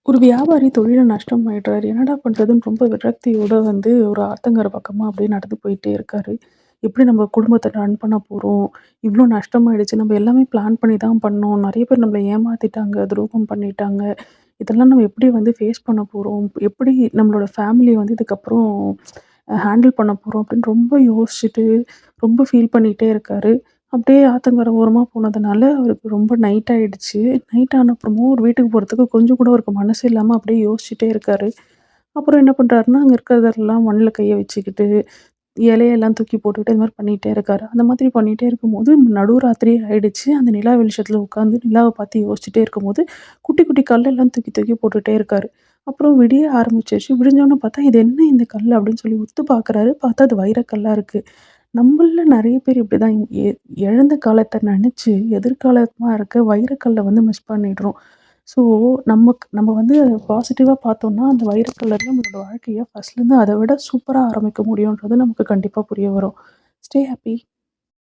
ஒரு வியாபாரி தொழில்ல நஷ்டமாயிடுறாரு. என்னடா பண்றதுன்னு ரொம்ப விரக்தியோட ஒரு ஆத்தங்கர பக்கமா அப்படியே நடந்து போயிட்டே இருக்காரு. எப்படி நம்ம குடும்பத்த ரன் பண்ண போறோம்? இவ்ளோ நஷ்டமாயிடுச்சு. நம்ம எல்லாமே பிளான் பண்ணி தான் பண்ணோம். நெறைய பேர் நம்மள ஏமாத்திட்டாங்க, துரோகம் பண்ணிட்டாங்க. இதெல்லாம் நம்ம எப்படி ஃபேஸ் பண்ண போறோம்? எப்படி நம்மளோட ஃபேமிலிய இதுக்கப்புறம் ஹேண்டில் பண்ண போறோம்? அப்படின்னு ரொம்ப யோசிச்சுட்டு, ரொம்ப ஃபீல் பண்ணிட்டே இருக்காரு. அப்படியே ஆத்தங்கர ஓரமா போனதுனால அவருக்கு ரொம்ப நைட் ஆயிடுச்சு. நைட் ஆன அப்புறமும் ஒரு வீட்டுக்கு போறதுக்கு கொஞ்சம் கூட அவருக்கு மனசு இல்லாம அப்படியே யோசிச்சுட்டே இருக்காரு. அப்புறம் என்ன பண்றாருன்னா, அங்க இருக்கிறதெல்லாம் மண்ணுல கைய வச்சுக்கிட்டு, இலையெல்லாம் தூக்கி போட்டுட்டு இந்த மாரி பண்ணிட்டே இருக்காரு. அந்த மாதிரி பண்ணிட்டே இருக்கும்போது நடுராத்திரி ஆயிடுச்சு. அந்த நிலா வெளிச்சத்தில உட்காந்து நிலாவ பார்த்து யோசிச்சுட்டே இருக்கும்போது, குட்டி குட்டி கல்லெல்லாம் தூக்கி தூக்கி போட்டுட்டே இருக்காரு. அப்புறம் விடிய ஆரம்பிச்சுருச்சு. விடிஞ்சோனே பார்த்தா, "இது என்ன இந்த கல்லு?" அப்படின்னு சொல்லி உத்து பார்க்குறாரு. பார்த்தா அது வைரக்கல்லா இருக்கு. நம்மள்ல நெறைய பேர் இப்படிதான் இழந்த காலத்த நெனச்சு, எதிர்காலமா இருக்க வைரக்கல்ல மிஸ் பண்ணிடுறோம். ஸோ, நம்ம பாசிட்டிவா பார்த்தோம்னா, அந்த வைரக்கல்ல நம்மளோட வாழ்க்கைய ஃபர்ஸ்ட்லேருந்து அத விட சூப்பரா ஆரம்பிக்க முடியுன்றது நமக்கு கண்டிப்பா புரிய வரும். Stay happy.